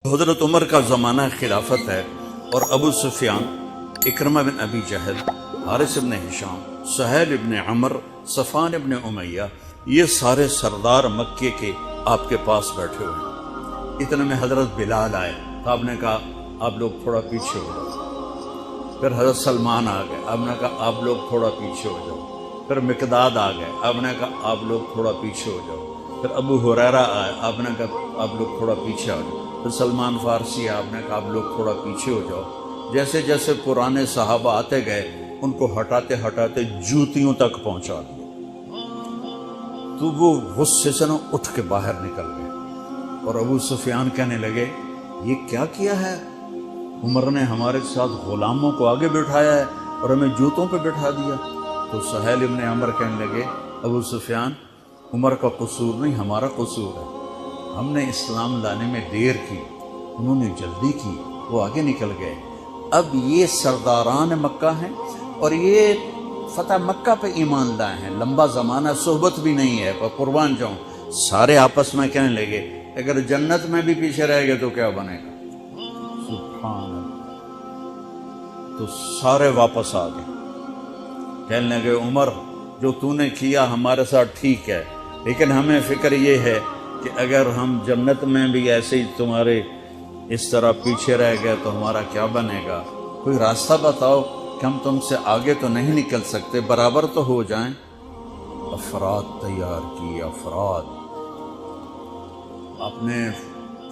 حضرت عمر کا زمانہ خلافت ہے اور ابو سفیان، اکرمہ بن ابی جہل، حارث بن ہشام، سہیل بن عمر، صفوان بن امیہ، یہ سارے سردار مکے کے آپ کے پاس بیٹھے ہوئے ہیں۔ اتنے میں حضرت بلال آئے تو آپ نے کہا آپ لوگ تھوڑا پیچھے ہو جاؤ۔ پھر حضرت سلمان آ گئے، آپ نے کہا آپ لوگ تھوڑا پیچھے ہو جاؤ۔ پھر مقداد آ گئے، آپ نے کہا آپ لوگ تھوڑا پیچھے ہو جاؤ۔ پھر ابو ہریرہ آئے، آپ نے کہا آپ لوگ تھوڑا پیچھے ہو جاؤ۔ پھر سلمان فارسی، آپ نے کہا آپ لوگ تھوڑا پیچھے ہو جاؤ۔ جیسے جیسے پرانے صحابہ آتے گئے ان کو ہٹاتے ہٹاتے جوتیوں تک پہنچا دیا، تو وہ غصے سے نہ اٹھ کے باہر نکل گئے۔ اور ابو سفیان کہنے لگے یہ کیا کیا ہے؟ عمر نے ہمارے ساتھ غلاموں کو آگے بٹھایا ہے اور ہمیں جوتوں پہ بٹھا دیا۔ تو سہیل ابن عمر کہنے لگے ابو سفیان، عمر کا قصور نہیں، ہمارا قصور ہے۔ ہم نے اسلام لانے میں دیر کی، انہوں نے جلدی کی، وہ آگے نکل گئے۔ اب یہ سرداران مکہ ہیں اور یہ فتح مکہ پہ ایمان لائے ہیں، لمبا زمانہ صحبت بھی نہیں ہے، پر قربان جاؤں۔ سارے آپس میں کہنے لگے اگر جنت میں بھی پیچھے رہ گئے تو کیا بنے گا؟ سبحان اللہ۔ تو سارے واپس آ گئے، کہنے لگے عمر جو تو نے کیا ہمارے ساتھ ٹھیک ہے، لیکن ہمیں فکر یہ ہے کہ اگر ہم جنت میں بھی ایسے ہی تمہارے اس طرح پیچھے رہ گئے تو ہمارا کیا بنے گا؟ کوئی راستہ بتاؤ کہ ہم تم سے آگے تو نہیں نکل سکتے، برابر تو ہو جائیں۔ افراد تیار کیے، افراد۔ آپ نے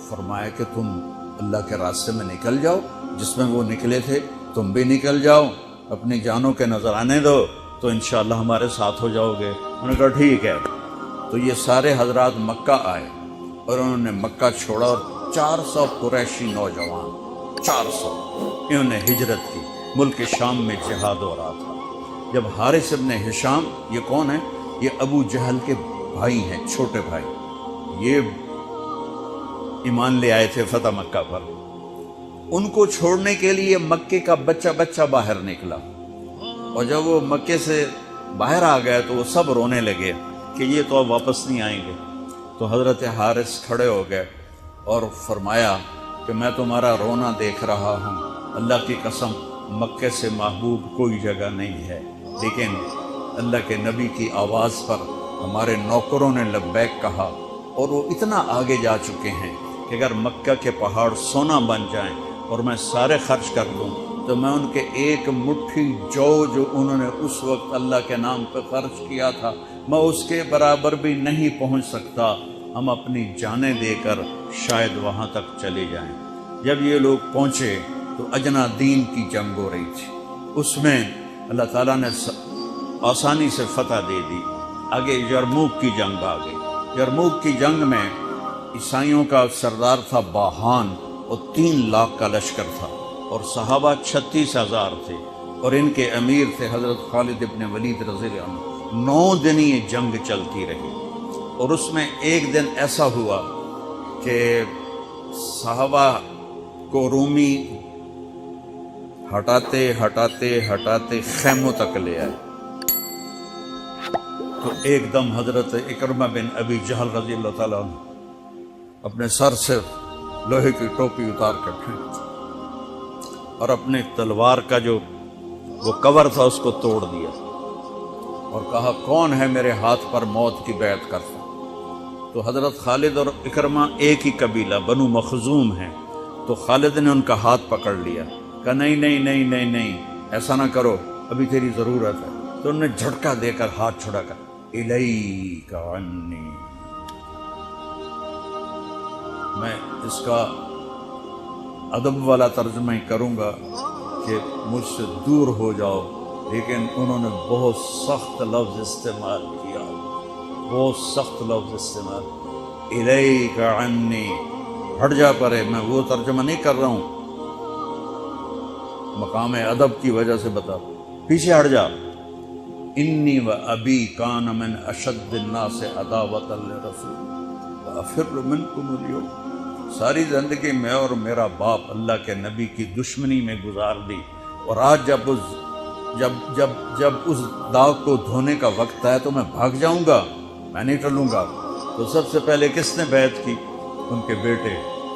فرمایا کہ تم اللہ کے راستے میں نکل جاؤ، جس میں وہ نکلے تھے تم بھی نکل جاؤ، اپنی جانوں کے نذرانے دو تو انشاءاللہ ہمارے ساتھ ہو جاؤ گے۔ انہوں نے کہا ٹھیک ہے۔ تو یہ سارے حضرات مکہ آئے اور انہوں نے مکہ چھوڑا، اور 400 قریشی نوجوان، 400 انہوں نے ہجرت کی۔ ملک شام میں جہاد ہو رہا تھا۔ جب حارث ابن ہشام، یہ کون ہے؟ یہ ابو جہل کے بھائی ہیں، چھوٹے بھائی، یہ ایمان لے آئے تھے فتح مکہ پر۔ ان کو چھوڑنے کے لیے مکے کا بچہ بچہ باہر نکلا، اور جب وہ مکے سے باہر آ گئے تو وہ سب رونے لگے کہ یہ تو اب واپس نہیں آئیں گے۔ تو حضرت حارث کھڑے ہو گئے اور فرمایا کہ میں تمہارا رونا دیکھ رہا ہوں، اللہ کی قسم مکے سے محبوب کوئی جگہ نہیں ہے، لیکن اللہ کے نبی کی آواز پر ہمارے نوکروں نے لبیک کہا، اور وہ اتنا آگے جا چکے ہیں کہ اگر مکہ کے پہاڑ سونا بن جائیں اور میں سارے خرچ کر دوں تو میں ان کے ایک مٹھی جو انہوں نے اس وقت اللہ کے نام پہ خرچ کیا تھا، میں اس کے برابر بھی نہیں پہنچ سکتا۔ ہم اپنی جانیں دے کر شاید وہاں تک چلے جائیں۔ جب یہ لوگ پہنچے تو اجنا دین کی جنگ ہو رہی تھی، اس میں اللہ تعالیٰ نے آسانی سے فتح دے دی۔ آگے یرموک کی جنگ آ گئی۔ یرموک کی جنگ میں عیسائیوں کا سردار تھا باہان، اور 3 لاکھ کا لشکر تھا، اور صحابہ 36,000 تھے، اور ان کے امیر تھے حضرت خالد ابن ولید رضی اللہ عنہ۔ 9 دن یہ جنگ چلتی رہی، اور اس میں ایک دن ایسا ہوا کہ صحابہ کو رومی ہٹاتے ہٹاتے ہٹاتے خیموں تک لے آئے۔ تو ایک دم حضرت اکرمہ بن ابی جہل رضی اللہ تعالیٰ عنہ اپنے سر سے لوہے کی ٹوپی اتار کر پھینک اور اپنے تلوار کا جو وہ کور تھا اس کو توڑ دیا، اور کہا کون ہے میرے ہاتھ پر موت کی بیعت کرتا؟ تو حضرت خالد اور اکرمہ ایک ہی قبیلہ بنو مخزوم ہیں، تو خالد نے ان کا ہاتھ پکڑ لیا، کہا نہیں نہیں نہیں نہیں نہیں، ایسا نہ کرو، ابھی تیری ضرورت ہے۔ تو انہوں نے جھٹکا دے کر ہاتھ چھڑا کر الیک عنی، میں اس کا ادب والا ترجمہ ہی کروں گا کہ مجھ سے دور ہو جاؤ، لیکن انہوں نے بہت سخت لفظ استعمال کیا، بہت سخت لفظ استعمال، الیک عنی، ہٹ جا پرے۔ میں وہ ترجمہ نہیں کر رہا ہوں، مقام ادب کی وجہ سے بتا، پیچھے ہٹ جا۔ انی و ابی کان من اشد الناس عداوۃ للرسول وافر منکم اليوم، ساری زندگی میں اور میرا باپ اللہ کے نبی کی دشمنی میں گزار دی، اور آج جب اس داغ کو دھونے کا وقت آئے تو میں بھاگ جاؤں گا، میں نہیں ٹلوں گا۔ تو سب سے پہلے کس نے بیعت کی؟ ان کے بیٹے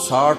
60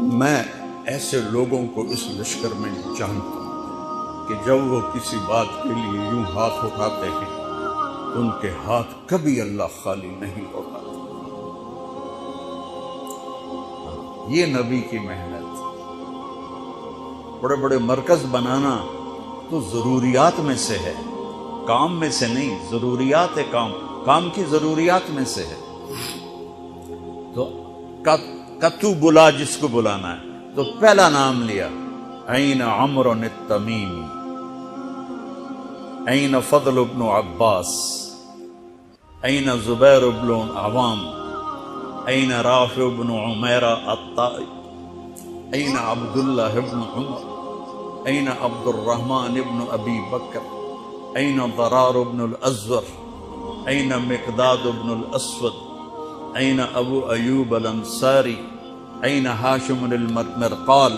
میں ایسے لوگوں کو اس لشکر میں جانتا ہوں کہ جب وہ کسی بات کے لیے یوں ہاتھ اٹھاتے ہیں تو ان کے ہاتھ کبھی اللہ خالی نہیں لوٹاتے۔ یہ نبی کی محنت۔ بڑے بڑے مرکز بنانا تو ضروریات میں سے ہے، کام میں سے نہیں، ضروریات ہے، کام کی ضروریات میں سے ہے۔ تو کتو بلا جس کو بلانا ہے تو پہلا نام لیا، این عمرو التمیمی، این فضل بن عباس، این زبیر بن عوام، این رافع بن عمیرہ الطائی، این عبداللہ بن عمر، این عبد الرحمن بن ابی بکر، این ضرار بن الازور، این مقداد بن الاسود، این ابو ایوب الانصاری، این ہاشم المرقال۔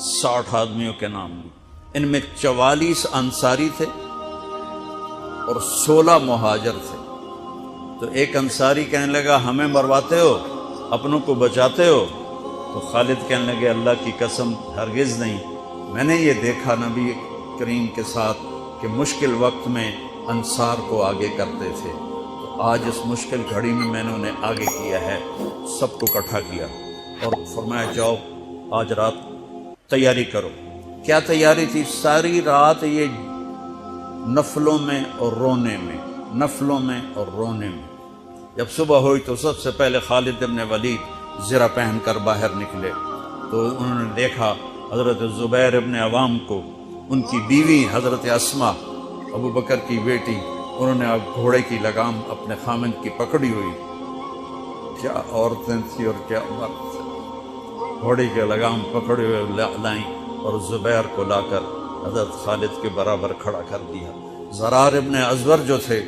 60 آدمیوں کے نام لی۔ ان میں 44 انصاری تھے اور 16 مہاجر تھے۔ تو ایک انصاری کہنے لگا ہمیں مرواتے ہو، اپنوں کو بچاتے ہو؟ تو خالد کہنے لگے اللہ کی قسم ہرگز نہیں، میں نے یہ دیکھا نبی کریم کے ساتھ کہ مشکل وقت میں انصار کو آگے کرتے تھے، تو آج اس مشکل گھڑی میں میں نے انہیں آگے کیا ہے۔ سب کو اکٹھا کیا اور فرمایا جاؤ آج رات تیاری کرو۔ کیا تیاری تھی؟ ساری رات یہ نفلوں میں اور رونے میں، نفلوں میں اور رونے میں۔ جب صبح ہوئی تو سب سے پہلے خالد بن ولید زرہ پہن کر باہر نکلے تو انہوں نے دیکھا حضرت زبیر بن عوام کو، ان کی بیوی حضرت اسما ابو بکر کی بیٹی، انہوں نے اب گھوڑے کی لگام اپنے خامند کی پکڑی ہوئی۔ کیا عورتیں تھیں اور کیا مرد تھے، گھوڑے کی لگام پکڑے ہوئے لائیں اور زبیر کو لا کر حضرت خالد کے برابر کھڑا کر دیا۔ ضرار ابن ازور جو تھے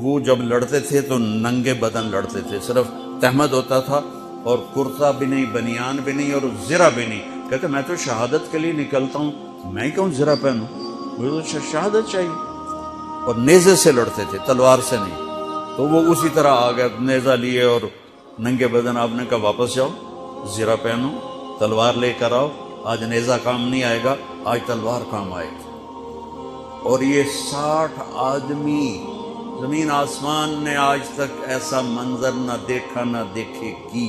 وہ جب لڑتے تھے تو ننگے بدن لڑتے تھے، صرف تہمد ہوتا تھا اور کرتا بھی نہیں، بنیان بھی نہیں اور زرہ بھی نہیں۔ کہتے میں تو شہادت کے لیے نکلتا ہوں، میں کیوں زرہ پہنوں، مجھے تو شہادت چاہیے۔ اور نیزے سے لڑتے تھے، تلوار سے نہیں۔ تو وہ اسی طرح آ گئے، نیزہ لیے اور ننگے بدن۔ آپ نے کہا واپس جاؤ، زرہ پہنو، تلوار لے کر آؤ، آج نیزہ کام نہیں آئے گا، آج تلوار کام آئے گی۔ اور یہ 60 آدمی، زمین آسمان نے آج تک ایسا منظر نہ دیکھا نہ دیکھے گی۔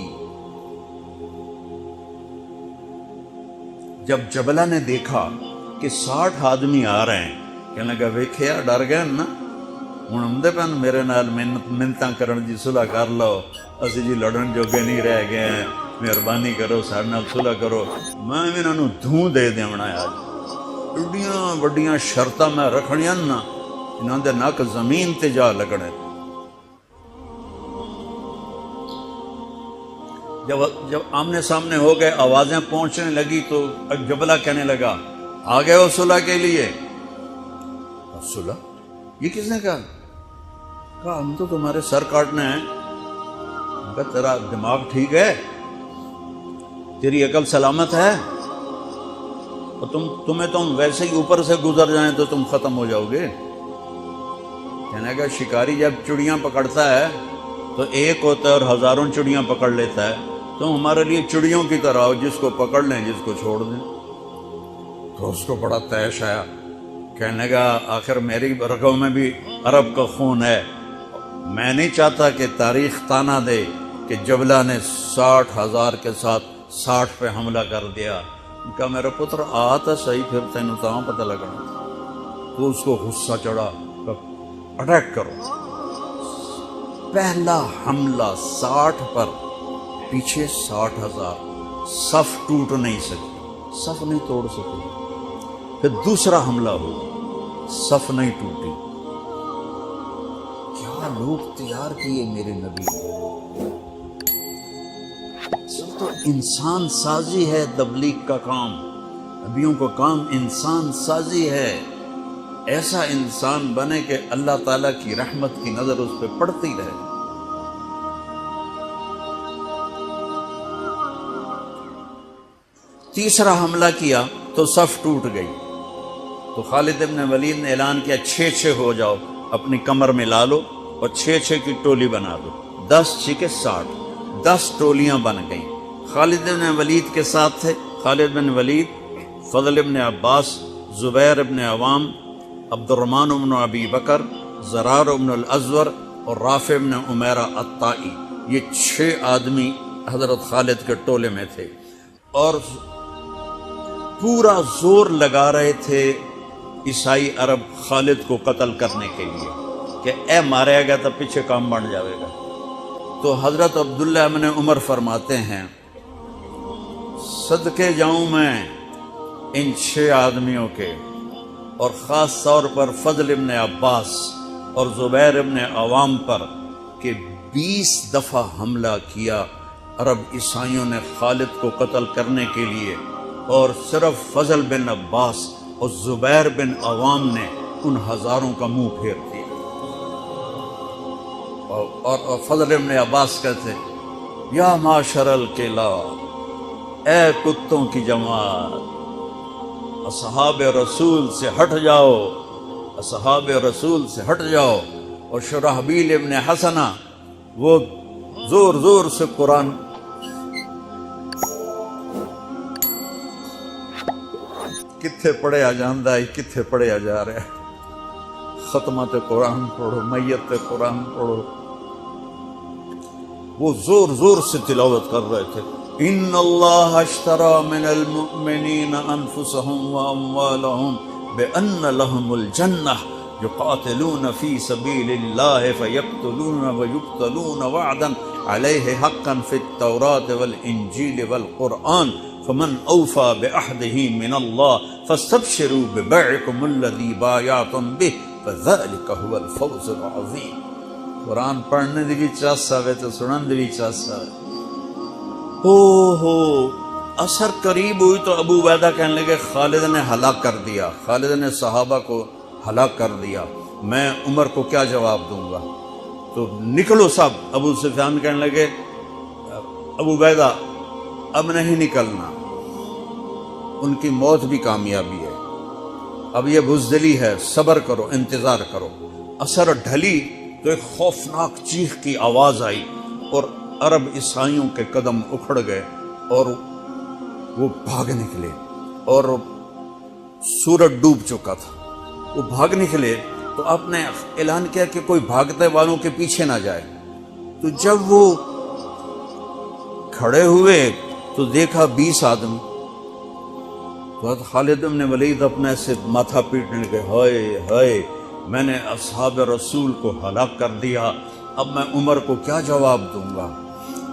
جب جبلہ نے دیکھا کہ 60 آدمی آ رہے ہیں، کہنے لگا ویکھیا ڈر گئے نا، ہن آمدے پن میرے نال منتاں کرن جی صلح کر لو، اسی جی لڑن جوگے نہیں رہ گئے ہیں، مہربانی کرو سارے نال صلح کرو۔ میں انہاں نوں دھوں دے دیونا آج، ایڈیاں وڈیاں شرطاں میں رکھنیاں نا، انہاں دے نک زمین تے جا لگنے۔ جب آمنے سامنے ہو گئے، آوازیں پہنچنے لگی تو جبلہ کہنے لگا آ گئے ہو صلح کے لیے؟ صلح؟ یہ کس نے کہا؟ کہا ہم تو تمہارے سر کاٹنے ہیں۔ کہا تیرا دماغ ٹھیک ہے، تیری عقل سلامت ہے، اور تمہیں تم ویسے ہی اوپر سے گزر جائیں تو تم ختم ہو جاؤ گے۔ کہنے کا شکاری جب چڑیاں پکڑتا ہے تو ایک ہوتا ہے اور ہزاروں چڑیاں پکڑ لیتا ہے، تم ہمارے لیے چڑیوں کی طرح ہو، جس کو پکڑ لیں جس کو چھوڑ دیں۔ تو اس کو بڑا طیش آیا، کہنے لگا آخر میری رگوں میں بھی عرب کا خون ہے، میں نہیں چاہتا کہ تاریخ تانا دے کہ جبلہ نے 60,000 کے ساتھ 60 پہ حملہ کر دیا۔ کہا میرا پتر آتا صحیح، پھر تینوں تاں پتہ لگنا۔ تو اس کو غصہ چڑھا، اٹیک کرو۔ پہلا حملہ 60 پر، پیچھے 60,000، صف ٹوٹ نہیں سکی، صف نہیں توڑ سکی۔ پھر دوسرا حملہ ہوا، صف نہیں ٹوٹی۔ کیا لوگ تیار کیے میرے نبی، سب تو انسان سازی ہے تبلیغ کا کام، نبیوں کا کام انسان سازی ہے۔ ایسا انسان بنے کہ اللہ تعالیٰ کی رحمت کی نظر اس پہ پڑتی رہے۔ تیسرا حملہ کیا تو صف ٹوٹ گئی، تو خالد ابن ولید نے اعلان کیا 6 ہو جاؤ، اپنی کمر میں لا لو اور 6 کی ٹولی بنا دو، 10 6 60، 10 ٹولیاں بن گئیں. خالد بن ولید کے ساتھ تھے خالد بن ولید، فضل بن عباس، زبیر بن عوام، عبد الرحمن بن ابی بکر، زرار بن الازور اور رافع بن عمیرہ الطائی. یہ 6 آدمی حضرت خالد کے ٹولے میں تھے اور پورا زور لگا رہے تھے عیسائی عرب خالد کو قتل کرنے کے لیے کہ اے ماریا گیا تو پیچھے کام بڑھ جائے گا. تو حضرت عبداللہ بن عمر فرماتے ہیں صدقے جاؤں میں ان 6 آدمیوں کے، اور خاص طور پر فضل ابن عباس اور زبیر ابن عوام پر، کہ 20 دفعہ حملہ کیا عرب عیسائیوں نے خالد کو قتل کرنے کے لیے، اور صرف فضل بن عباس اور زبیر بن عوام نے ان ہزاروں کا منہ پھیر دیا. اور فضل بن عباس کہتے یا معاشر الکلاب، اے کتوں کی جماعت، اصحاب رسول سے ہٹ جاؤ، اصحاب رسول سے ہٹ جاؤ. اور شرحبیل ابن حسنہ وہ زور زور سے قرآن کتھے پڑھیا جاندہ ہے، کتھے پڑھیا جا رہا ہے، ختمت قرآن پڑھو، میت قرآن پڑھو. وہ زور زور سے تلاوت کر رہے تھے. ان اللہ اشترى من المؤمنین انفسهم واموالهم بان لهم الجنہ یقاتلون فی سبیل اللہ فیقتلون ویقتلون وعدا علیہ حقا فی التوراۃ والانجیل والقرآن فمن اوفى بعہدہ من اللہ فاستبشروا ببیعکم الذی بایعتم بہ فذلک هو الفوز العظیم. قرآن پڑھنے دی بھی چاس آوے تو سنن دی بھی چاس آوے. ہو اثر قریب ہوئی تو ابو عبیدہ کہنے لگے خالد نے ہلاک کر دیا، خالد نے صحابہ کو ہلاک کر دیا، میں عمر کو کیا جواب دوں گا؟ تو نکلو سب. ابو سفیان کہنے لگے ابو عبیدہ اب نہیں نکلنا، ان کی موت بھی کامیابی ہے، اب یہ بزدلی ہے، صبر کرو، انتظار کرو. اثر ڈھلی تو ایک خوفناک چیخ کی آواز آئی اور عرب عیسائیوں کے قدم اکھڑ گئے اور وہ بھاگ نکلے، اور سورج ڈوب چکا تھا. وہ بھاگ نکلے تو آپ نے اعلان کیا کہ کوئی بھاگتے والوں کے پیچھے نہ جائے. تو جب وہ کھڑے ہوئے تو دیکھا 20 آدمی. تو خالد بن ولید اپنے سے ماتھا پیٹنے لگے، ہائے ہائے میں نے اصحاب رسول کو ہلاک کر دیا، اب میں عمر کو کیا جواب دوں گا؟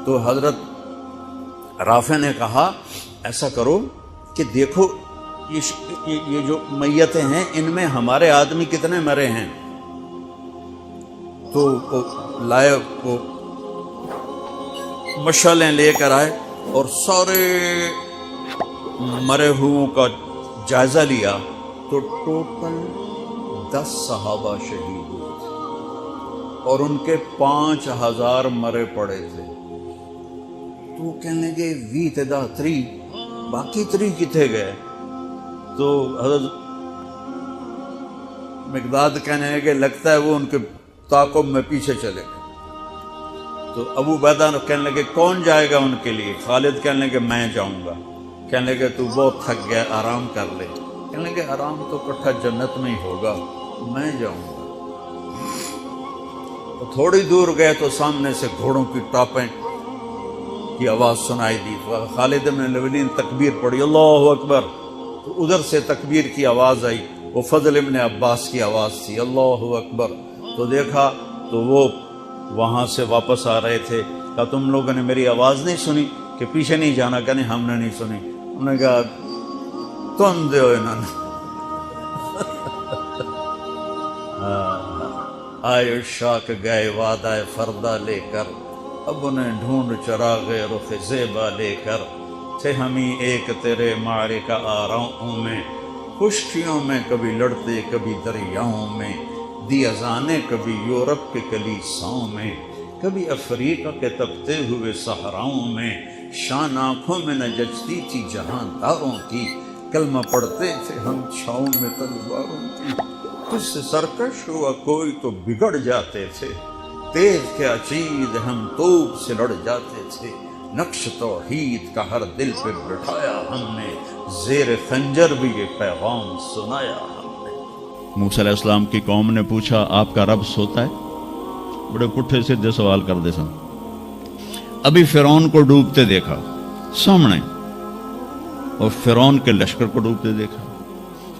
تو حضرت رافع نے کہا ایسا کرو کہ دیکھو یہ جو میتیں ہیں ان میں ہمارے آدمی کتنے مرے ہیں. تو لائے وہ مشعلیں لے کر آئے اور سارے مرے ہوئوں کا جائزہ لیا تو ٹوٹل 10 صحابہ شہید ہوئے تھے اور ان کے 5000 مرے پڑے تھے. تو کہنے لگے وی تدا 3 باقی 3 کتنے گئے؟ تو حضرت مقداد کہنے لگے لگتا ہے وہ ان کے تعاقب میں پیچھے چلے گئے. تو ابو عبیدہ کہنے لگے کون جائے گا ان کے لیے؟ خالد کہنے لگے میں جاؤں گا. کہنے لگے تو بہت تھک گیا، آرام کر لے. کہنے لگے آرام تو کٹھا جنت میں ہی ہوگا، میں جاؤں گا. تو تھوڑی دور گئے تو سامنے سے گھوڑوں کی ٹاپیں کی آواز سنائی دی. تو خالد بن ولید تکبیر پڑھی، اللہ اکبر. تو ادھر سے تکبیر کی آواز آئی، وہ فضل ابن عباس کی آواز تھی، اللہ اکبر. تو دیکھا تو وہ وہاں سے واپس آ رہے تھے. کہا تم لوگوں نے میری آواز نہیں سنی کہ پیچھے نہیں جانا؟ کہ نہیں ہم نے نہیں سنی. انہوں نے کہا تم دے ہو انہوں نے آئے شاک گئے وعدہ فردہ لے کر، اب انہیں ڈھونڈ چراغ رخ زیبا لے کر. تھے ہمیں ایک تیرے معرکہ آراؤں میں، خشکیوں میں کبھی لڑتے کبھی دریاؤں میں، دی اذانیں کبھی یورپ کے کلیساؤں میں، کبھی افریقہ کے تپتے ہوئے صحراؤں میں. شان آنکھوں میں نہ جچتی تھی جہاں داروں کی، کلمہ پڑھتے تھے ہم چھاؤں میں تلواروں کی. تجھ سے سرکش ہوا کوئی تو بگڑ جاتے تھے، تیز کے عچید ہم توپ سے لڑ جاتے تھے، نقش توحید کا ہر دل پہ بٹھایا ہم نے، زیر خنجر بھی یہ پیغام سنایا ہم نے۔ موسیٰ علیہ السلام کی قوم نے پوچھا آپ کا رب سوتا ہے؟ بڑے پٹھے سیدھے سوال کر دے سن۔ ابھی فرعون کو ڈوبتے دیکھا سامنے، اور فرعون کے لشکر کو ڈوبتے دیکھا،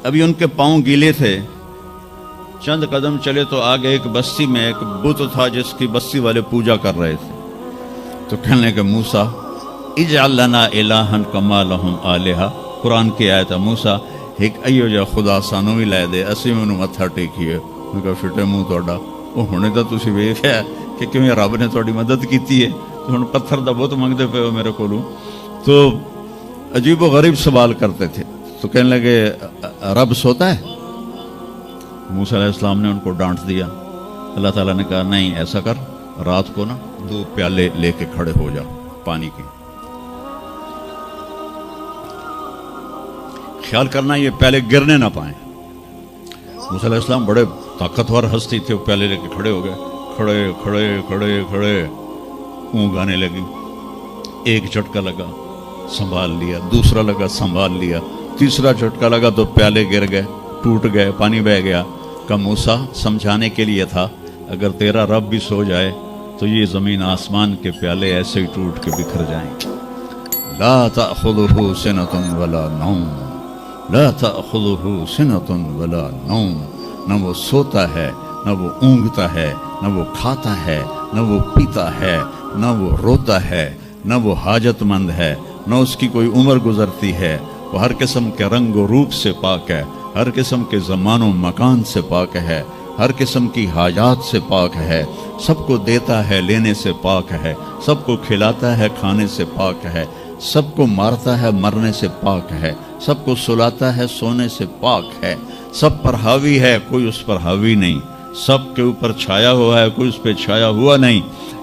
ابھی ان کے پاؤں گیلے تھے، چند قدم چلے تو آگے ایک بستی میں ایک بت تھا جس کی بستی والے پوجا کر رہے تھے، تو کہنے کہ موسیٰ اجعل لنا الہا کما لہم آلہہ، قرآن کی آیت ہے، موسیٰ ایک ایو جا خدا سانو بھی لے دے، اسی میں انہوں متھا ٹیکیے۔ انہوں نے کہا فٹے منہ توڑا، وہ ہونے تو تسی ویکھیا کہ کیوں رب نے تھوڑی مدد کیتی ہے، تو ہن پتھر دا بت منگدے پے ہو میرے کولوں۔ تو عجیب و غریب سوال کرتے تھے، تو کہنے لگے رب سوتا ہے؟ موسیٰ علیہ السلام نے ان کو ڈانٹ دیا۔ اللہ تعالیٰ نے کہا نہیں، ایسا کر رات کو نا 2 پیالے لے کے کھڑے ہو جا پانی کے، خیال کرنا یہ پیالے گرنے نہ پائیں۔ موسیٰ علیہ السلام بڑے طاقتور ہستی تھے، وہ پیالے لے کے کھڑے ہو گئے، کھڑے کھڑے کھڑے کھڑے، اونگ آنے لگی، ایک جھٹکا لگا سنبھال لیا، دوسرا لگا سنبھال لیا، تیسرا جھٹکا لگا تو پیالے گر گئے، ٹوٹ گئے، پانی بہہ گیا۔ کہ موسیٰ سمجھانے کے لیے تھا، اگر تیرا رب بھی سو جائے تو یہ زمین آسمان کے پیالے ایسے ہی ٹوٹ کے بکھر جائیں گے۔ لا تأخذہ سنۃ ولا نوم، لا تأخذہ سنۃ ولا نوم، نہ وہ سوتا ہے، نہ وہ اونگتا ہے، نہ وہ کھاتا ہے، نہ وہ پیتا ہے، نہ وہ روتا ہے، نہ وہ حاجت مند ہے، نہ اس کی کوئی عمر گزرتی ہے، وہ ہر قسم کے رنگ و روپ سے پاک ہے، ہر قسم کے زمان و مکان سے پاک ہے، ہر قسم کی حاجات سے پاک ہے، سب کو دیتا ہے لینے سے پاک ہے، سب کو کھلاتا ہے کھانے سے پاک ہے، سب کو مارتا ہے مرنے سے پاک ہے، سب کو سلاتا ہے سونے سے پاک ہے، سب پر حاوی ہے کوئی اس پر حاوی نہیں، سب کے اوپر چھایا ہوا ہے کوئی اس پہ چھایا ہوا نہیں۔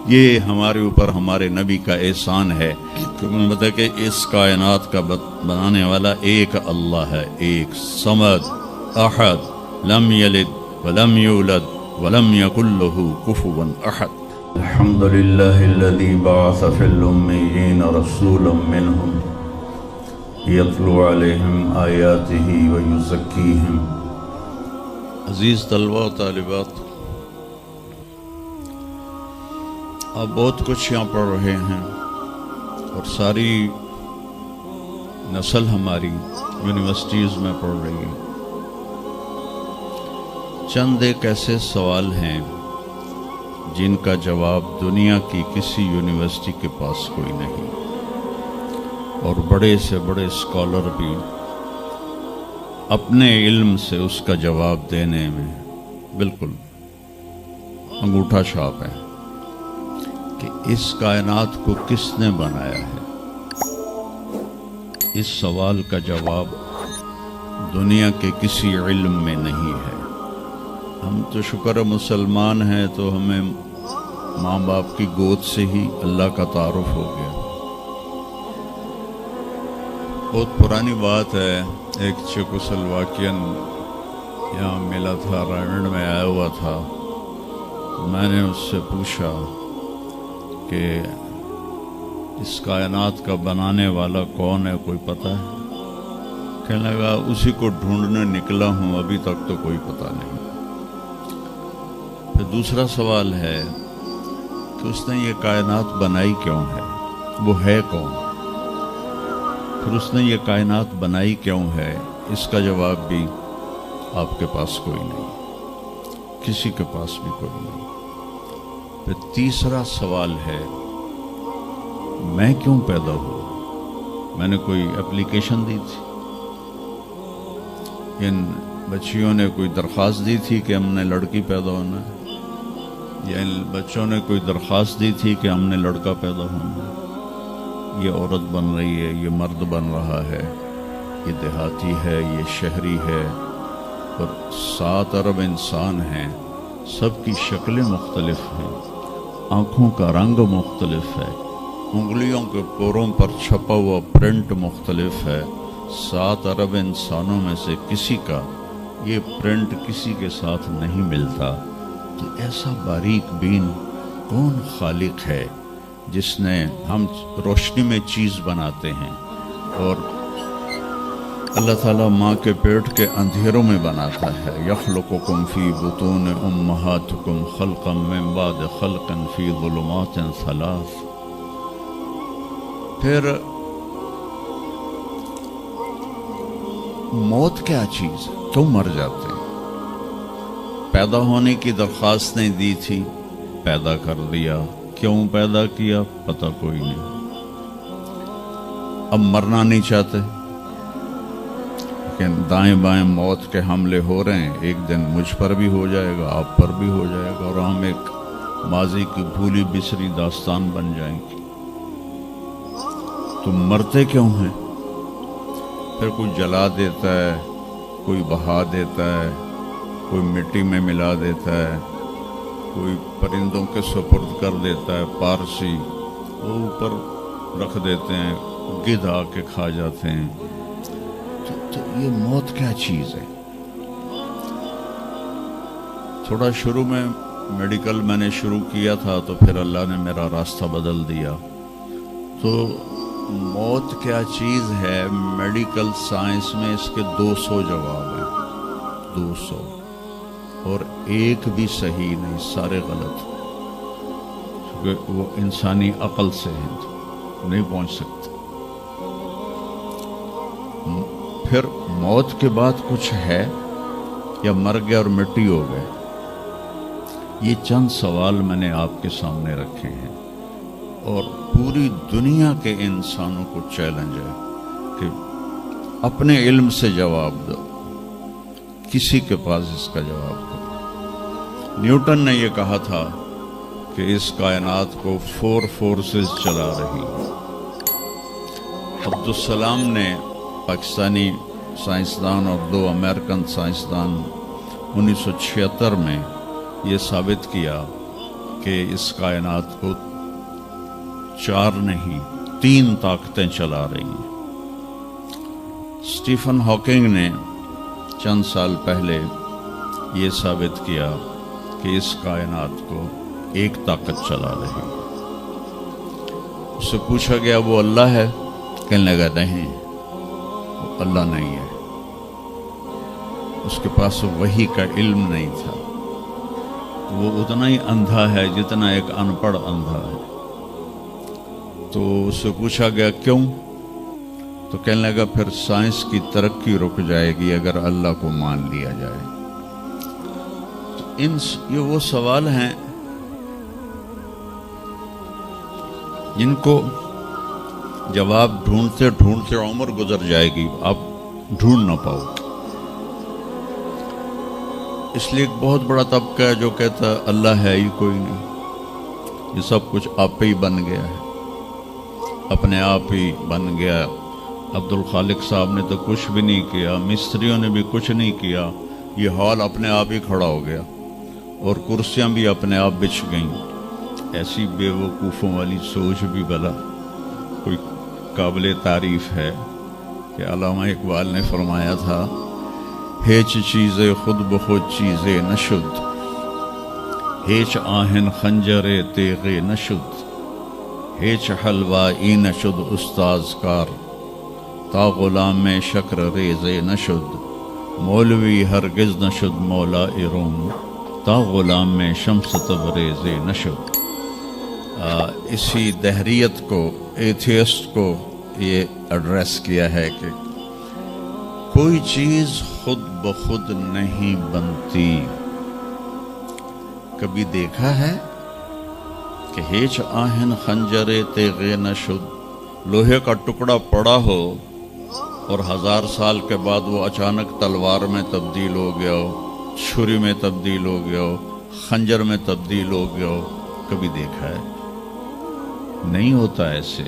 یہ ہمارے اوپر ہمارے نبی کا احسان ہے کہ انہوں نے بتایا کہ اس کائنات کا بنانے والا ایک اللہ ہے، ایک صمد احد، لم یلد ولم یولد ولم یکن له کفوا احد۔ الحمد للہ الذی بعث فی الامیین رسولا منہم یتلو علیہم آیاتہ ویزکیہم۔ عزیز طلبہ و طالبات، آپ بہت کچھ یہاں پڑھ رہے ہیں، اور ساری نسل ہماری یونیورسٹیز میں پڑھ رہی ہے۔ چند ایک ایسے سوال ہیں جن کا جواب دنیا کی کسی یونیورسٹی کے پاس کوئی نہیں، اور بڑے سے بڑے اسکالر بھی اپنے علم سے اس کا جواب دینے میں بالکل انگوٹھا چھاپ ہے کہ اس کائنات کو کس نے بنایا ہے۔ اس سوال کا جواب دنیا کے کسی علم میں نہیں ہے۔ ہم تو شکر مسلمان ہیں تو ہمیں ماں باپ کی گود سے ہی اللہ کا تعارف ہو گیا۔ بہت پرانی بات ہے، ایک چیکوسلواکین یہاں ملا تھا، رائنڈ میں آیا ہوا تھا، میں نے اس سے پوچھا کہ اس کائنات کا بنانے والا کون ہے، کوئی پتہ ہے؟ کہنے لگا اسی کو ڈھونڈنے نکلا ہوں، ابھی تک تو کوئی پتہ نہیں۔ پھر دوسرا سوال ہے کہ اس نے یہ کائنات بنائی کیوں ہے، وہ ہے کون؟ پھر اس نے یہ کائنات بنائی کیوں ہے، اس کا جواب بھی آپ کے پاس کوئی نہیں، کسی کے پاس بھی کوئی نہیں۔ پھر تیسرا سوال ہے میں کیوں پیدا ہوا؟ میں نے کوئی اپلیکیشن دی تھی؟ ان بچیوں نے کوئی درخواست دی تھی کہ ہم نے لڑکی پیدا ہونا ہے؟ یا ان بچوں نے کوئی درخواست دی تھی کہ ہم نے لڑکا پیدا ہونا ہے؟ یہ عورت بن رہی ہے، یہ مرد بن رہا ہے، یہ دیہاتی ہے، یہ شہری ہے، اور 7 ارب انسان ہیں، سب کی شکلیں مختلف ہیں، آنکھوں کا رنگ مختلف ہے، انگلیوں کے پوروں پر چھپا ہوا پرنٹ مختلف ہے۔ 7 ارب انسانوں میں سے کسی کا یہ پرنٹ کسی کے ساتھ نہیں ملتا۔ تو ایسا باریک بین کون خالق ہے جس نے ہم روشنی میں چیز بناتے ہیں اور اللہ تعالیٰ ماں کے پیٹ کے اندھیروں میں بناتا ہے. یخلقکم فی بطون امہاتکم خلقا من بعد خلق فی ظلمات ثلاث. پھر موت کیا چیز ہے؟ کیوں مر جاتے ہیں؟ پیدا ہونے کی درخواست نہیں دی تھی، پیدا کر دیا. کیوں پیدا کیا پتہ کوئی نہیں. اب مرنا نہیں چاہتے لیکن دائیں بائیں موت کے حملے ہو رہے ہیں. ایک دن مجھ پر بھی ہو جائے گا، آپ پر بھی ہو جائے گا، اور ہم ایک ماضی کی بھولی بسری داستان بن جائیں گے. تو مرتے کیوں ہیں؟ پھر کوئی جلا دیتا ہے، کوئی بہا دیتا ہے، کوئی مٹی میں ملا دیتا ہے، کوئی پرندوں کے سپرد کر دیتا ہے، پارسی وہ اوپر رکھ دیتے ہیں، گدھ آ کے کھا جاتے ہیں. تو یہ موت کیا چیز ہے؟ تھوڑا شروع میں میڈیکل میں نے شروع کیا تھا تو پھر اللہ نے میرا راستہ بدل دیا. تو موت کیا چیز ہے، میڈیکل سائنس میں اس کے 200 جواب ہیں، 200، اور ایک بھی صحیح نہیں، سارے غلط، کیونکہ وہ انسانی عقل سے نہیں پہنچ سکتے. پھر موت کے بعد کچھ ہے یا مر گئے اور مٹی ہو گئے؟ یہ چند سوال میں نے آپ کے سامنے رکھے ہیں اور پوری دنیا کے انسانوں کو چیلنج ہے کہ اپنے علم سے جواب دو. کسی کے پاس اس کا جواب دو. نیوٹن نے یہ کہا تھا کہ اس کائنات کو 4 فورسز چلا رہی ہیں. عبدالسلام نے، پاکستانی سائنسدان اور 2 امریکن سائنسدان، 1976 میں یہ ثابت کیا کہ اس کائنات کو 4 نہیں 3 طاقتیں چلا رہی ہیں. اسٹیفن ہاکنگ نے چند سال پہلے یہ ثابت کیا کہ اس کائنات کو ایک طاقت چلا رہی ہے. اس سے پوچھا گیا وہ اللہ ہے؟ کہنے لگا نہیں، وہ اللہ نہیں ہے. اس کے پاس وحی کا علم نہیں تھا. وہ اتنا ہی اندھا ہے جتنا ایک ان پڑھ اندھا ہے. تو اس سے پوچھا گیا کیوں؟ تو کہنے لگا پھر سائنس کی ترقی رک جائے گی اگر اللہ کو مان لیا جائے. تو یہ وہ سوال ہیں جن کو جواب ڈھونڈتے ڈھونڈتے عمر گزر جائے گی، آپ ڈھونڈ نہ پاؤ. اس لیے ایک بہت بڑا طبقہ ہے جو کہتا ہے اللہ ہے ہی کوئی نہیں، یہ سب کچھ آپ پہ ہی بن گیا ہے، اپنے آپ ہی بن گیا. عبدالخالق صاحب نے تو کچھ بھی نہیں کیا، مستریوں نے بھی کچھ نہیں کیا، یہ ہال اپنے آپ ہی کھڑا ہو گیا اور کرسیاں بھی اپنے آپ بچھ گئیں. ایسی بے وقوفوں والی سوچ بھی بلا کوئی قابل تعریف ہے کہ علامہ اقبال نے فرمایا تھا ہیچ چیزیں خود بخود چیزیں نشد، ہیچ آہن خنجر تیغ نشد، ہیچ حلوائی نشد استاذ کار، تا غلام شکر ریز نشد، مولوی ہرگز نشد مولا روم، تا غلام شمس تبریز نشد. اسی دہریت کو، ایتھیسٹ کو یہ ایڈریس کیا ہے کہ کوئی چیز خود بخود نہیں بنتی. کبھی دیکھا ہے کہ ہیچ آہن خنجر تیغ نشد، لوہے کا ٹکڑا پڑا ہو اور 1000 سال کے بعد وہ اچانک تلوار میں تبدیل ہو گیا ہو، چھری میں تبدیل ہو گیا ہو، خنجر میں تبدیل ہو گیا ہو؟ کبھی دیکھا ہے؟ نہیں ہوتا ایسے.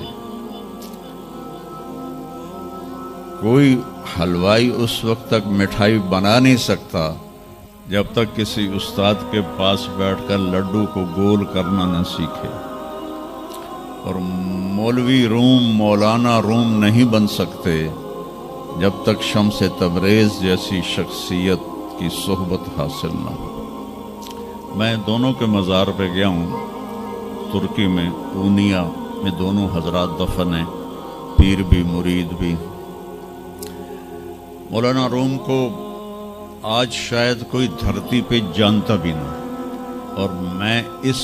کوئی حلوائی اس وقت تک مٹھائی بنا نہیں سکتا جب تک کسی استاد کے پاس بیٹھ کر لڈو کو گول کرنا نہ سیکھے. اور مولوی روم، مولانا روم نہیں بن سکتے جب تک شمس تبریز جیسی شخصیت کی صحبت حاصل نہ ہو. میں دونوں کے مزار پہ گیا ہوں. ترکی میں اونیا میں دونوں حضرات دفن ہیں، پیر بھی مرید بھی۔ مولانا روم کو آج شاید کوئی دھرتی پہ جانتا بھی نہ، اور میں اس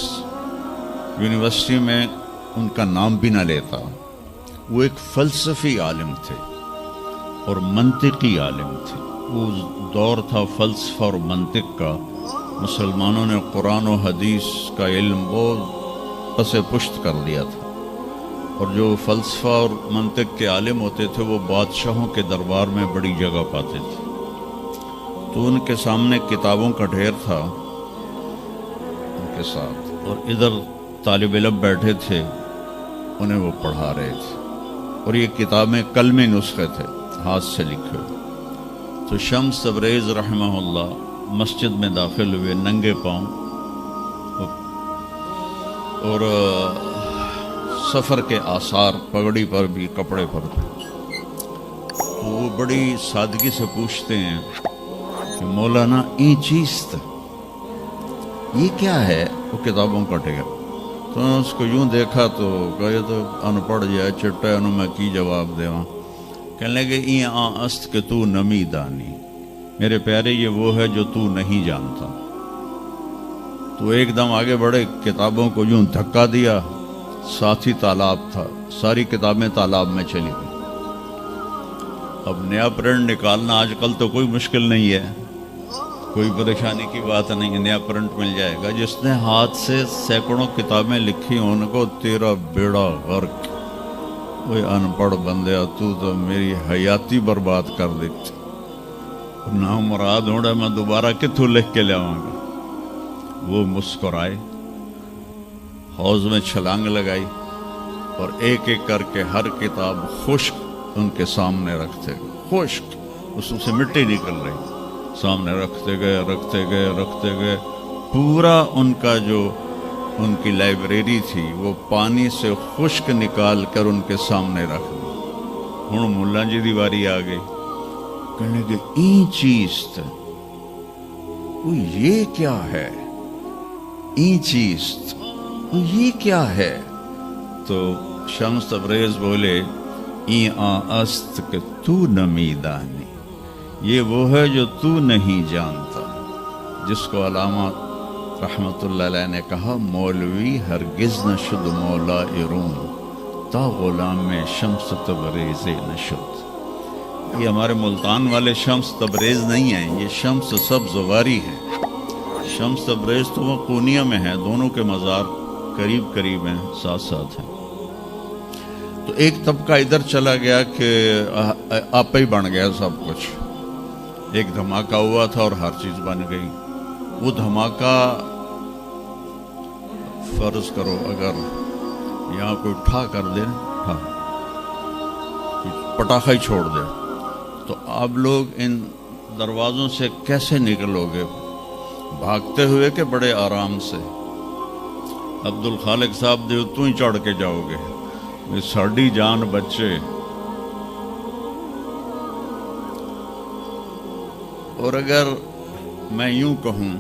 یونیورسٹی میں ان کا نام بھی نہ لیتا۔ وہ ایک فلسفی عالم تھے اور منطقی عالم تھے۔ وہ دور تھا فلسفہ اور منطق کا، مسلمانوں نے قرآن و حدیث کا علم بہت پس پشت کر لیا تھا، اور جو فلسفہ اور منطق کے عالم ہوتے تھے وہ بادشاہوں کے دربار میں بڑی جگہ پاتے تھے۔ تو ان کے سامنے کتابوں کا ڈھیر تھا ان کے ساتھ، اور ادھر طالب علم بیٹھے تھے، انہیں وہ پڑھا رہے تھے، اور یہ کتابیں قلمی نسخے تھے، ہاتھ سے لکھے ہوئے۔ تو شمس تبریز رحمہ اللہ مسجد میں داخل ہوئے ننگے پاؤں، اور سفر کے آثار پگڑی پر بھی، کپڑے پر بھی۔ تو وہ بڑی سادگی سے پوچھتے ہیں کہ مولانا این چیز تھا، یہ کیا ہے؟ وہ کتابوں کا ڈھیر۔ تو نے اس کو یوں دیکھا تو کہا یہ تو ان پڑھ جائے چٹا انہوں میں کی جواب دیواں۔ کہنے لگے این است کہ تو نمی دانی، میرے پیارے یہ وہ ہے جو تو نہیں جانتا۔ تو ایک دم آگے بڑھے، کتابوں کو یوں دھکا دیا، ساتھ ہی تالاب تھا، ساری کتابیں تالاب میں چلی گئی۔ اب نیا پرنٹ نکالنا آج کل تو کوئی مشکل نہیں ہے، کوئی پریشانی کی بات نہیں ہے، نیا پرنٹ مل جائے گا۔ جس نے ہاتھ سے سینکڑوں کتابیں لکھی ان کو تیرا بیڑا غرق۔ وہ ان پڑھ بندیا، تو میری حیاتی برباد کر دیتی، نہ مراد ہوڑا میں دوبارہ کتوں لکھ کے لیاواں گا۔ وہ مسکرائے، حوض میں چھلانگ لگائی، اور ایک ایک کر کے ہر کتاب خشک ان کے سامنے رکھتے گئے، خشک، اس سے مٹی نکل رہی، سامنے رکھتے گئے۔ پورا ان کا جو ان کی لائبریری تھی وہ پانی سے خشک نکال کر ان کے سامنے رکھ دی۔ ہوں ملا جی دی واری آ گئی، کہنے کہ این چیز تھا، وہ یہ کیا ہے؟ این چیز تھا، یہ کیا ہے؟ تو شمس تبریز بولے این است کہ تو نمی دانی، یہ وہ ہے جو تو نہیں جانتا، جس کو علامہ رحمت اللہ علیہ نے کہا مولوی ہرگز نہ شد مولا روم تا غلام میں شمس تبریز نشد۔ یہ ہمارے ملتان والے شمس تبریز نہیں ہیں، یہ شمس سبز واری ہیں۔ شمس تبریز تو وہ قونیہ میں ہے، دونوں کے مزار قریب قریب ہیں، ساتھ ساتھ ہیں۔ تو ایک طبقہ ادھر چلا گیا کہ آپ ہی بن گیا سب کچھ، ایک دھماکہ ہوا تھا اور ہر چیز بن گئی۔ وہ دھماکہ فرض کرو اگر یہاں کوئی ٹھا کر دے، پٹاخہ ہی چھوڑ دے، تو آپ لوگ ان دروازوں سے کیسے نکلو گے؟ بھاگتے ہوئے کہ بڑے آرام سے؟ عبد الخالق صاحب دے تو ہی چڑھ کے جاؤ گے، ساڑی جان بچے۔ اور اگر میں یوں کہوں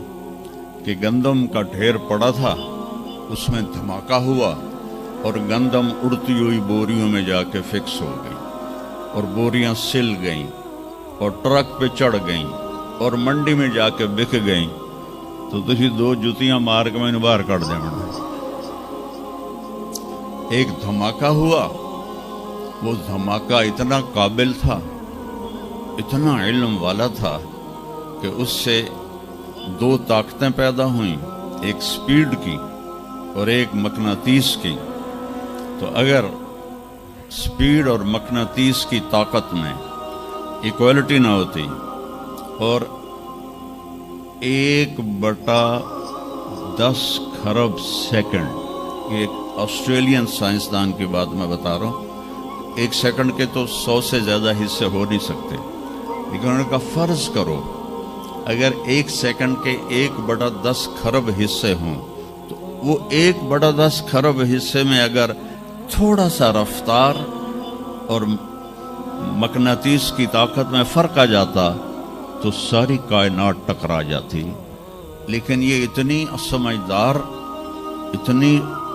کہ گندم کا ڈھیر پڑا تھا، اس میں دھماکہ ہوا اور گندم اڑتی ہوئی بوریوں میں جا کے فکس ہو گئی، اور بوریاں سل گئیں اور ٹرک پہ چڑھ گئیں اور منڈی میں جا کے بک گئیں، تو تسی دو جتیاں مار کے میں باہر کر دیں۔ ایک دھماکہ ہوا، وہ دھماکہ اتنا قابل تھا، اتنا علم والا تھا کہ اس سے دو طاقتیں پیدا ہوئیں، ایک سپیڈ کی اور ایک مقناطیس کی۔ تو اگر سپیڈ اور مقناطیس کی طاقت میں ایکوالٹی نہ ہوتی اور 1/10 خرب سیکنڈ، ایک آسٹریلین سائنسدان کی بات میں بتا رہا ہوں، ایک سیکنڈ کے تو 100 سے زیادہ حصے ہو نہیں سکتے، لیکن انہوں نے کہا فرض کرو اگر 1 سیکنڈ کے 1/10 خرب حصے ہوں، تو وہ 1/10 خرب حصے میں اگر تھوڑا سا رفتار اور مقناطیس کی طاقت میں فرق آ جاتا تو ساری کائنات ٹکرا جاتی۔ لیکن یہ اتنی سمجھدار، اتنی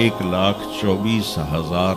1,24,000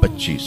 25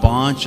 5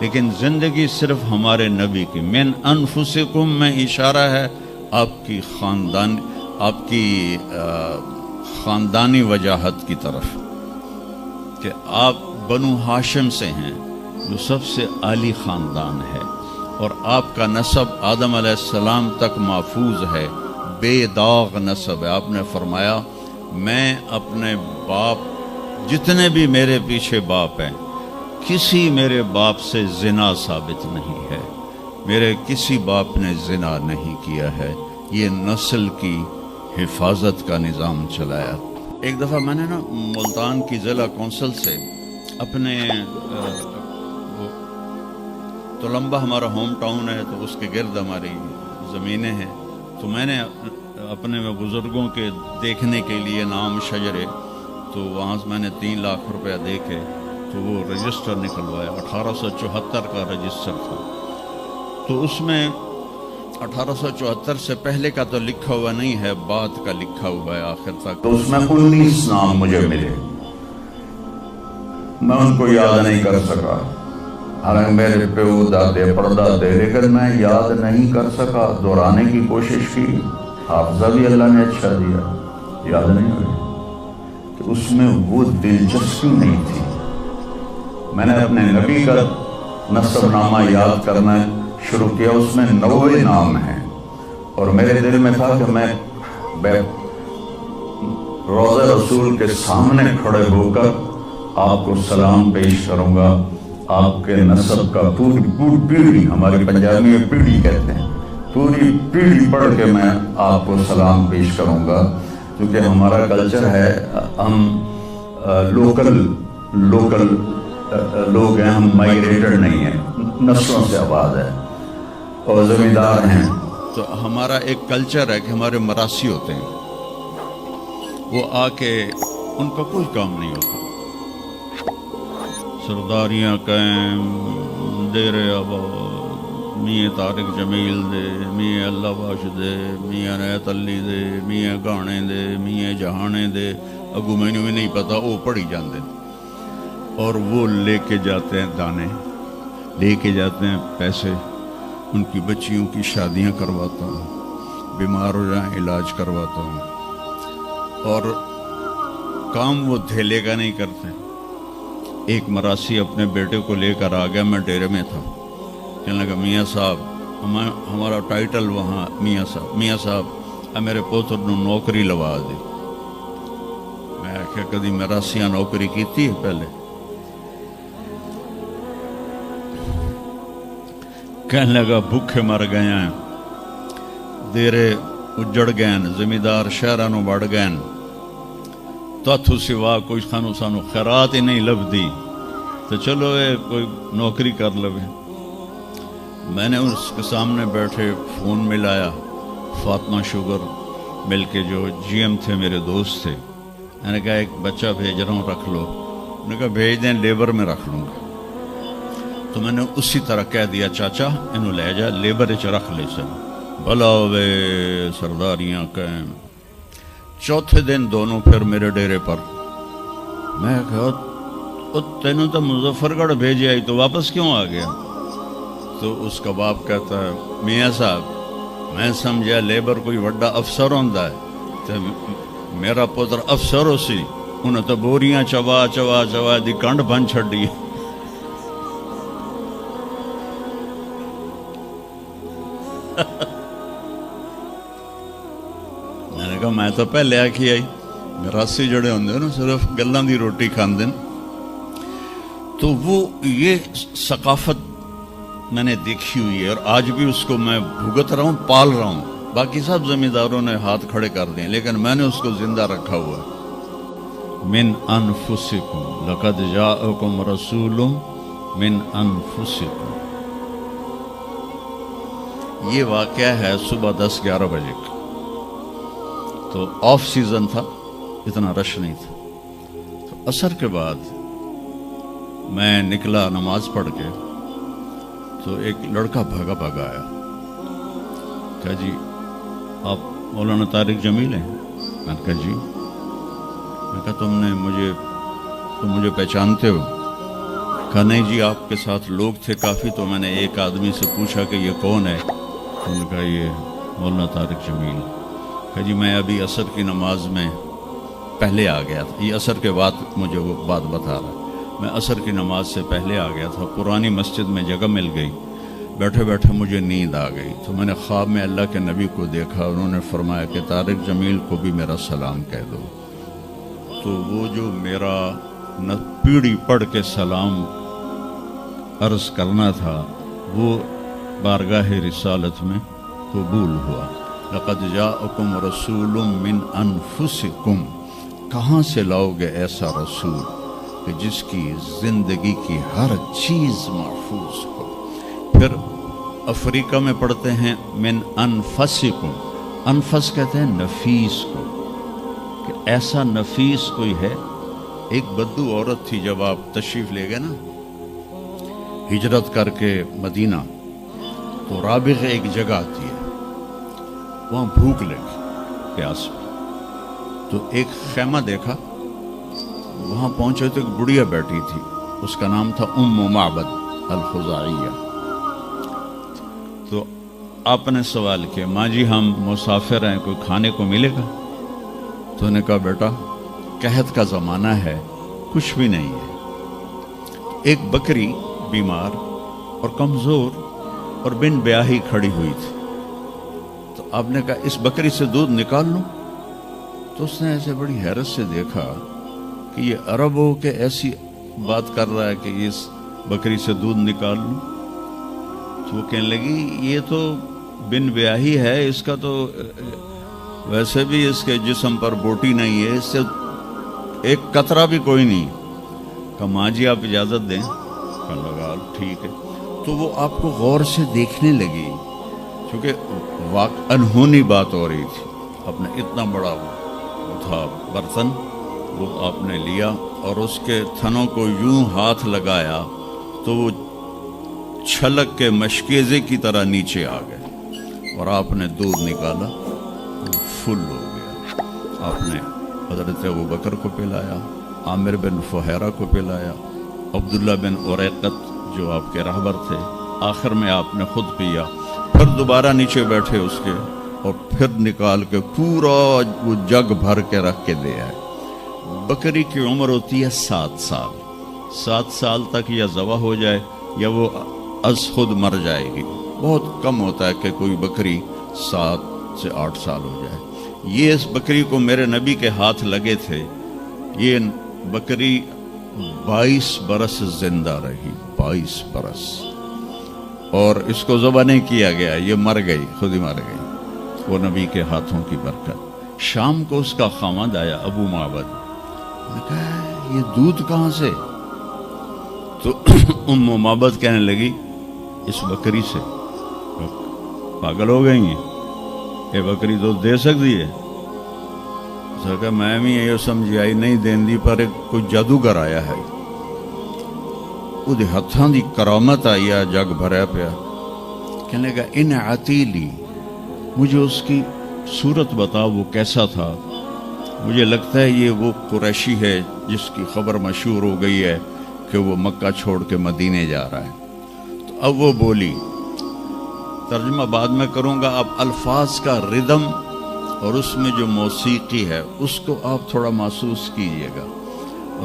لیکن زندگی صرف ہمارے نبی کی. من انفسکم میں اشارہ ہے آپ کی خاندانی وجاہت کی طرف کہ آپ بنو ہاشم سے ہیں جو سب سے عالی خاندان ہے، اور آپ کا نسب آدم علیہ السلام تک محفوظ ہے، بے داغ نسب ہے. آپ نے فرمایا میں اپنے باپ، جتنے بھی میرے پیچھے باپ ہیں، کسی میرے باپ سے زنا ثابت نہیں ہے، میرے کسی باپ نے زنا نہیں کیا ہے. یہ نسل کی حفاظت کا نظام چلایا. ایک دفعہ میں نے نا ملتان کی ضلع کونسل سے اپنے تلمبہ ہمارا ہوم ٹاؤن ہے تو اس کے گرد ہماری زمینیں ہیں، تو میں نے اپنے بزرگوں کے دیکھنے کے لیے نام شجرے، تو وہاں سے میں نے 3 لاکھ روپیہ دے کے تو وہ رجسٹر نکلوایا. 1874 کا رجسٹر تھا، تو اس میں 1874 سے پہلے کا تو لکھا ہوا نہیں ہے، بعد کا لکھا ہوا ہے آخر تک. تو اس میں 19 نام مجھے ملے، میں ان کو یاد نہیں کر سکا. حالانکہ میرے پیو دادے پردادے، لیکن میں یاد نہیں کر سکا. دہرانے کی کوشش کی، حافظہ بھی اللہ نے اچھا دیا، یاد نہیں ہوئی کہ اس میں وہ دلچسپی نہیں تھی. میں نے اپنے نبی کا نسب نامہ یاد کرنا شروع کیا، اس میں 90 نام ہیں، اور میرے دل میں تھا کہ میں روضہ رسول کے سامنے کھڑے ہو کر آپ کو سلام پیش کروں گا. آپ کے نسب کا پوری پیڑھی، ہماری پنجابی میں پیڑھی کہتے ہیں، پوری پیڑھی پڑھ کے میں آپ کو سلام پیش کروں گا. کیونکہ ہمارا کلچر ہے، ہم لوکل لوگ ہیں، ہم مائگریٹڈ نہیں ہیں، نسلوں سے آباد ہے اور زمیندار ہیں. تو ہمارا ایک کلچر ہے کہ ہمارے مراسی ہوتے ہیں، وہ آ کے ان کا کوئی کام نہیں ہوتا. سرداریاں قائم، دیر آباد، میاں طارق جمیل دے، میاں اللہ باش دے، میاں نیت علی دے، میاں گانے دے، میاں جہانے دے. اگو مینوں بھی نہیں پتا، وہ پڑھی جاندے اور وہ لے کے جاتے ہیں دانے، لے کے جاتے ہیں پیسے. ان کی بچیوں کی شادیاں کرواتا ہوں، بیمار ہو جائیں علاج کرواتا ہوں، اور کام وہ دھیلے کا نہیں کرتے. ایک مراسی اپنے بیٹے کو لے کر آ گیا، میں ڈیرے میں تھا، کہنے لگا میاں صاحب، ہمارا ٹائٹل وہاں میاں صاحب میرے پوتر نو نوکری لوا دی. میں آخیا کدی مراسیاں نوکری کیتی ہے پہلے؟ کہنے لگا بھوکے مر گئے ہیں، دیرے اجڑ گئے، زمیندار شہراں نو بڑھ گئے، تاتھو سوا کوئی سانو خیرات ہی نہیں لبدی، تو چلو اے کوئی نوکری کر لوے. میں نے اس کے سامنے بیٹھے فون ملایا، فاطمہ شوگر مل کے جو جی ایم تھے، میرے دوست تھے. میں نے کہا ایک بچہ بھیج رہا ہوں، رکھ لو. انہوں نے کہا بھیج دیں، لیبر میں رکھ لوں گا. تو میں نے اسی طرح کہہ دیا چاچا انہوں لے جا، لیبر اچ رکھ لے سن. بھلا ہوئے سرداریاں قائم. چوتھے دن دونوں پھر میرے ڈیرے پر. میں کہا تینوں تو مظفر گڑھ بھیجے آئی تو واپس کیوں آ گیا؟ تو اس کا باپ کہتا ہے میاں صاحب میں سمجھا لیبر کوئی وڈا افسر ہوندا ہے، تو میرا پتر افسر ہو سی، انہیں تو بوریاں چوا چوا چوا دی کنڈ بن چھڑی. میں نے کہا میں تو پہلے آکھی آئی، مراسی جڑے ہوندے نا صرف گلاں دی روٹی کھاندے. تو وہ یہ ثقافت میں نے دیکھی ہوئی ہے، اور آج بھی اس کو میں بھگت رہا ہوں، پال رہا ہوں. باقی سب زمینداروں نے ہاتھ کھڑے کر دیں، لیکن میں نے اس کو زندہ رکھا ہوا ہے. من انفسکم لقد جاءکم رسول من انفسکم. یہ واقعہ ہے صبح 10-11 بجے کا، تو آف سیزن تھا، اتنا رش نہیں تھا. تو عصر کے بعد میں نکلا نماز پڑھ کے، تو ایک لڑکا بھاگا آیا، کہا جی آپ مولانا طارق جمیل ہیں؟ میں نے کہا جی. میں کہا تم مجھے پہچانتے ہو؟ کہا نہیں جی آپ کے ساتھ لوگ تھے کافی، تو میں نے ایک آدمی سے پوچھا کہ یہ کون ہے؟ انہوں نے کہا یہ مولانا طارق جمیل۔ کہا جی میں ابھی عصر کی نماز میں پہلے آ گیا تھا، یہ عصر کے بعد مجھے وہ بات بتا رہا ہے، میں عصر کی نماز سے پہلے آ گیا تھا، پرانی مسجد میں جگہ مل گئی، بیٹھے بیٹھے مجھے نیند آ گئی، تو میں نے خواب میں اللہ کے نبی کو دیکھا، انہوں نے فرمایا کہ طارق جمیل کو بھی میرا سلام کہہ دو۔ تو وہ جو میرا پیڑھی پڑھ کے سلام عرض کرنا تھا وہ بارگاہ رسالت میں قبول ہوا۔ لقد جاءکم رسول من انفسکم، کہاں سے لاؤ گے ایسا رسول کہ جس کی زندگی کی ہر چیز محفوظ ہو۔ پھر افریقہ میں پڑھتے ہیں من انفسکم، انفس کہتے ہیں نفیس کو، کہ ایسا نفیس کوئی ہے۔ ایک بدو عورت تھی، جب آپ تشریف لے گئے نا ہجرت کر کے مدینہ، تو رابغ ایک جگہ آتی ہے، وہاں بھوک لگی، پیاس میں، تو ایک خیمہ دیکھا، وہاں پہنچے تو ایک بڑھیا بیٹھی تھی، اس کا نام تھا ام معبد الخزاعیہ۔ تو آپ نے سوال کیا ماں جی ہم مسافر ہیں، کوئی کھانے کو ملے گا؟ تو نے کہا بیٹا قحط کا زمانہ ہے، کچھ بھی نہیں ہے۔ ایک بکری بیمار اور کمزور اور بن بیاہی کھڑی ہوئی تھی، تو آپ نے کہا اس بکری سے دودھ نکال لوں؟ تو اس نے ایسے بڑی حیرت سے دیکھا کہ یہ عرب ہو کہ ایسی بات کر رہا ہے کہ اس بکری سے دودھ نکال لوں؟ تو وہ کہنے لگی یہ تو بن بیاہی ہے، اس کا تو ویسے بھی اس کے جسم پر بوٹی نہیں ہے، اس سے ایک قطرہ بھی کوئی نہیں۔ کہا ماں جی آپ اجازت دیں؟ کہا لگا ٹھیک ہے۔ تو وہ آپ کو غور سے دیکھنے لگی، کیونکہ انہونی بات ہو رہی تھی۔ آپ نے اتنا بڑا وہ تھا برتن، وہ آپ نے لیا اور اس کے تھنوں کو یوں ہاتھ لگایا تو وہ چھلک کے مشکیزے کی طرح نیچے آ گئے، اور آپ نے دودھ نکالا، فل ہو گیا۔ آپ نے حضرت ابوبکر کو پلایا، عامر بن فہیرہ کو پلایا، عبداللہ بن اریقت جو آپ کے رہبر تھے، آخر میں آپ نے خود پیا، پھر دوبارہ نیچے بیٹھے اس کے، اور پھر نکال کے پورا وہ جگ بھر کے رکھ کے دے آئے۔ بکری کی عمر ہوتی ہے 7 سال، 7 سال تک یا ذبح ہو جائے یا وہ از خود مر جائے گی۔ بہت کم ہوتا ہے کہ کوئی بکری 7 سے 8 سال ہو جائے۔ یہ اس بکری کو میرے نبی کے ہاتھ لگے تھے، یہ بکری 22 برس زندہ رہی، 22 برس، اور اس کو ذبح نہیں کیا گیا، یہ مر گئی، خود ہی مر گئی، وہ نبی کے ہاتھوں کی برکت۔ شام کو اس کا خامد آیا ابو معبد، نے کہا یہ دودھ کہاں سے؟ تو ام معبد کہنے لگی اس بکری سے۔ پاگل ہو گئی ہیں، یہ بکری دودھ دے سکتی ہے؟ اس نے کہا میں بھی یہ سمجھ آئی نہیں دین دی، پر کوئی جادوگر آیا ہے، وہ ہاتھاں دی کرامت آئی ہے، جگ بھرا پیا۔ کہنے لگا ان عتیلی، مجھے اس کی صورت بتا، وہ کیسا تھا؟ مجھے لگتا ہے یہ وہ قریشی ہے جس کی خبر مشہور ہو گئی ہے کہ وہ مکہ چھوڑ کے مدینے جا رہا ہے۔ تو اب وہ بولی، ترجمہ بعد میں کروں گا، اب الفاظ کا ردم اور اس میں جو موسیقی ہے اس کو آپ تھوڑا محسوس کیجئے گا۔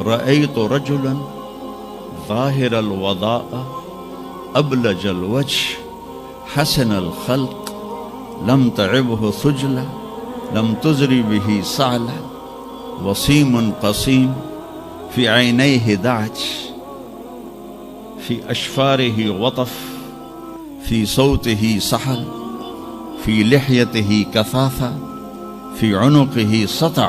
رأیت رجلا ظاہر الوضاء ابلج الوجه حسن الخلق لم تعبه ثجلة لم تزری به سعلة وسیم قسیم فی عینیہ دعج فی اشفارہ وطف فی صوتہ سحل فی لحیتہ کثافہ فی عنقہ سطع